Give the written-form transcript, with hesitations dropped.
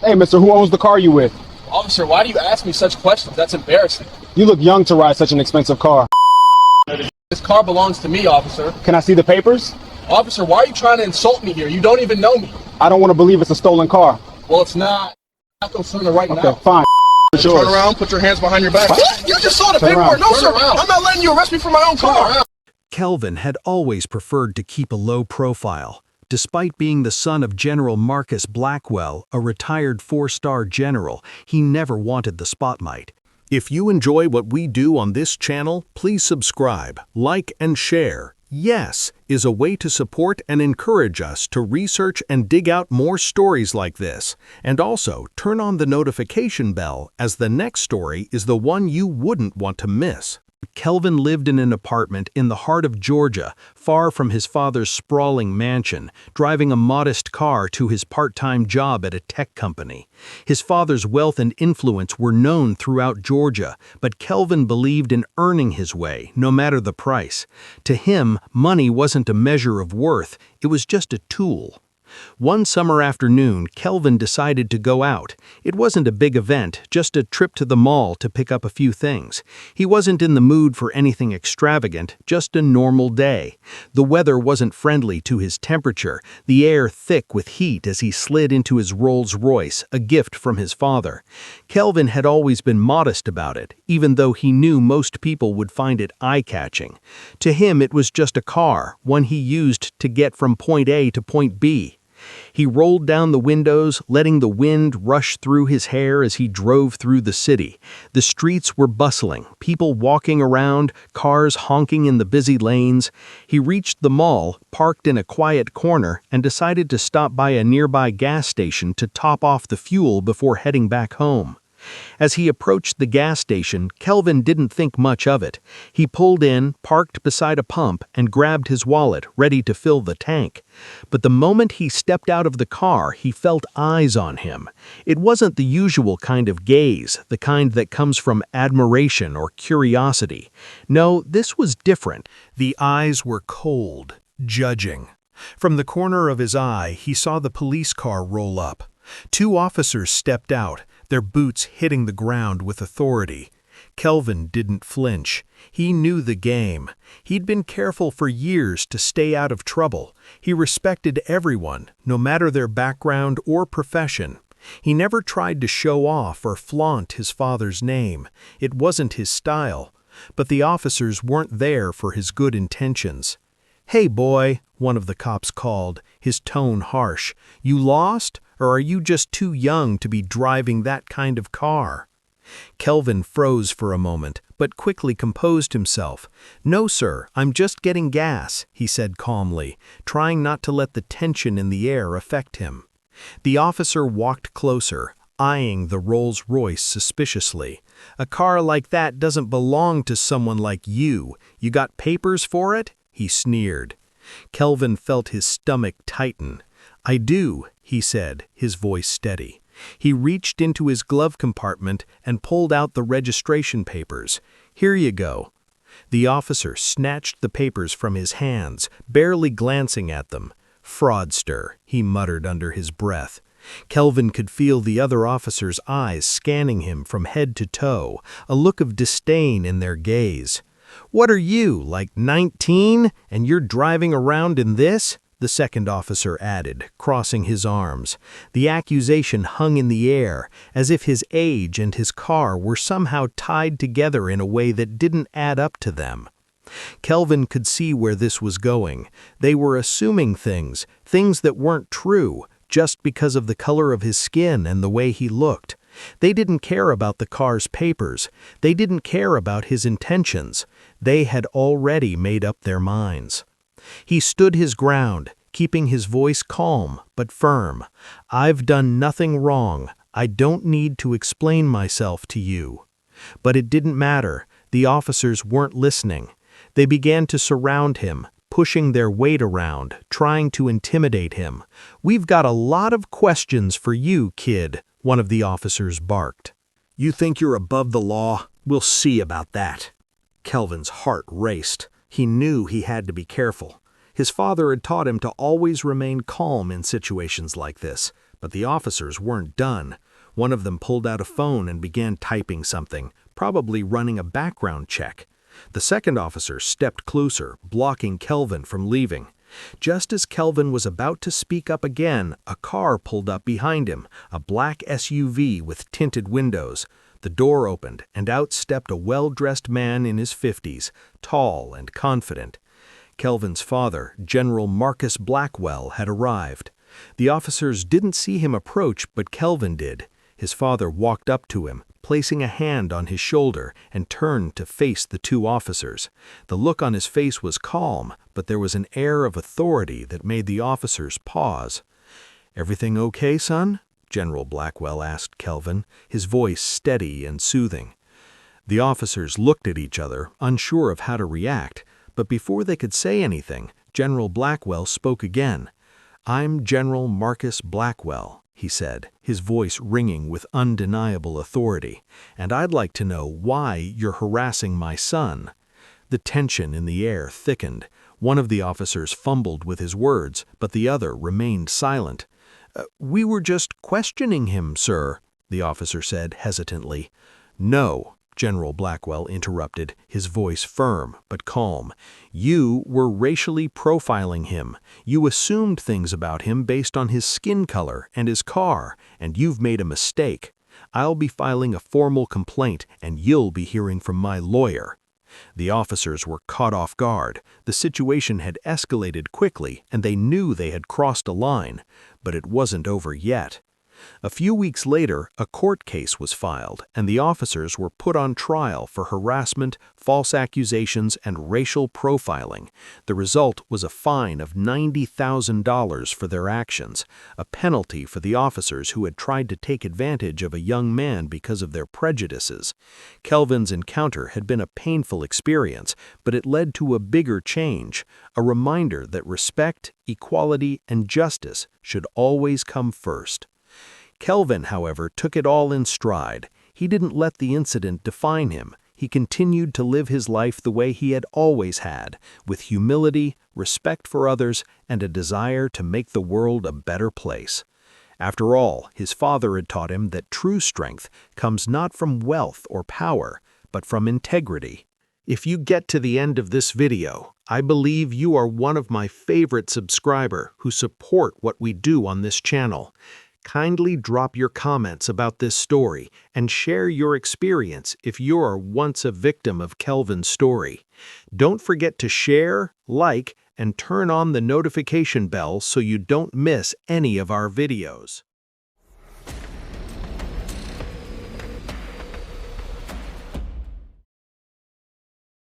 Hey, mister, who owns the car you with? Officer, why do you ask me such questions? That's embarrassing. You look young to ride such an expensive car. This car belongs to me, officer. Can I see the papers? Officer, why are you trying to insult me here? You don't even know me. I don't want to believe it's a stolen car. Well, it's not. I'm concerned right now. Okay, fine. Turn around, put your hands behind your back. What? You just saw the paperwork. No, sir. I'm not letting you arrest me for my own car. Kelvin had always preferred to keep a low profile. Despite being the son of General Marcus Blackwell, a retired four-star general, he never wanted the spotlight. If you enjoy what we do on this channel, please subscribe, like, and share. Yes is a way to support and encourage us to research and dig out more stories like this. And also, turn on the notification bell, as the next story is the one you wouldn't want to miss. Kelvin lived in an apartment in the heart of Georgia, far from his father's sprawling mansion, driving a modest car to his part-time job at a tech company. His father's wealth and influence were known throughout Georgia, but Kelvin believed in earning his way, no matter the price. To him, money wasn't a measure of worth, it was just a tool. One summer afternoon, Kelvin decided to go out. It wasn't a big event, just a trip to the mall to pick up a few things. He wasn't in the mood for anything extravagant, just a normal day. The weather wasn't friendly to his temperature, the air thick with heat as he slid into his Rolls-Royce, a gift from his father. Kelvin had always been modest about it, even though he knew most people would find it eye-catching. To him, it was just a car, one he used to get from point A to point B. He rolled down the windows, letting the wind rush through his hair as he drove through the city. The streets were bustling, people walking around, cars honking in the busy lanes. He reached the mall, parked in a quiet corner, and decided to stop by a nearby gas station to top off the fuel before heading back home. As he approached the gas station, Kelvin didn't think much of it. He pulled in, parked beside a pump, and grabbed his wallet, ready to fill the tank. But the moment he stepped out of the car, he felt eyes on him. It wasn't the usual kind of gaze, the kind that comes from admiration or curiosity. No, this was different. The eyes were cold, judging. From the corner of his eye, he saw the police car roll up. Two officers stepped out, their boots hitting the ground with authority. Kelvin didn't flinch. He knew the game. He'd been careful for years to stay out of trouble. He respected everyone, no matter their background or profession. He never tried to show off or flaunt his father's name. It wasn't his style. But the officers weren't there for his good intentions. "Hey, boy," one of the cops called, his tone harsh. "You lost? Or are you just too young to be driving that kind of car?" Kelvin froze for a moment, but quickly composed himself. "No, sir, I'm just getting gas," he said calmly, trying not to let the tension in the air affect him. The officer walked closer, eyeing the Rolls-Royce suspiciously. "A car like that doesn't belong to someone like you. You got papers for it?" he sneered. Kelvin felt his stomach tighten. "I do," he said, his voice steady. He reached into his glove compartment and pulled out the registration papers. "Here you go." The officer snatched the papers from his hands, barely glancing at them. "Fraudster," he muttered under his breath. Kelvin could feel the other officer's eyes scanning him from head to toe, a look of disdain in their gaze. "What are you, like 19, and you're driving around in this?" the second officer added, crossing his arms. The accusation hung in the air, as if his age and his car were somehow tied together in a way that didn't add up to them. Kelvin could see where this was going. They were assuming things that weren't true, just because of the color of his skin and the way he looked. They didn't care about the car's papers. They didn't care about his intentions. They had already made up their minds. He stood his ground, keeping his voice calm but firm. "I've done nothing wrong. I don't need to explain myself to you." But it didn't matter. The officers weren't listening. They began to surround him, pushing their weight around, trying to intimidate him. "We've got a lot of questions for you, kid," one of the officers barked. "You think you're above the law? We'll see about that." Kelvin's heart raced. He knew he had to be careful. His father had taught him to always remain calm in situations like this, But the officers weren't done. One of them pulled out a phone and began typing something, probably running a background check. The second officer stepped closer, blocking Kelvin from leaving. Just as Kelvin was about to speak up again, a car pulled up behind him, a black SUV with tinted windows. The door opened, and out stepped a well-dressed man in his 50s, tall and confident. Kelvin's father, General Marcus Blackwell, had arrived. The officers didn't see him approach, but Kelvin did. His father walked up to him, placing a hand on his shoulder, and turned to face the two officers. The look on his face was calm, but there was an air of authority that made the officers pause. "Everything okay, son?" General Blackwell asked Kelvin, his voice steady and soothing. The officers looked at each other, unsure of how to react, but before they could say anything, General Blackwell spoke again. "I'm General Marcus Blackwell," he said, his voice ringing with undeniable authority, "and I'd like to know why you're harassing my son." The tension in the air thickened. One of the officers fumbled with his words, but the other remained silent. "We were just questioning him, sir," the officer said hesitantly. "No," General Blackwell interrupted, his voice firm but calm. "You were racially profiling him. You assumed things about him based on his skin color and his car, and you've made a mistake. I'll be filing a formal complaint, and you'll be hearing from my lawyer." The officers were caught off guard. The situation had escalated quickly, and they knew they had crossed a line. But it wasn't over yet. A few weeks later, a court case was filed, and the officers were put on trial for harassment, false accusations, and racial profiling. The result was a fine of $90,000 for their actions, a penalty for the officers who had tried to take advantage of a young man because of their prejudices. Kelvin's encounter had been a painful experience, but it led to a bigger change, a reminder that respect, equality, and justice should always come first. Kelvin, however, took it all in stride. He didn't let the incident define him. He continued to live his life the way he had always had, with humility, respect for others, and a desire to make the world a better place. After all, his father had taught him that true strength comes not from wealth or power, but from integrity. If you get to the end of this video, I believe you are one of my favorite subscribers who support what we do on this channel. Kindly drop your comments about this story and share your experience if you are once a victim of Kelvin's story. Don't forget to share, like, and turn on the notification bell so you don't miss any of our videos.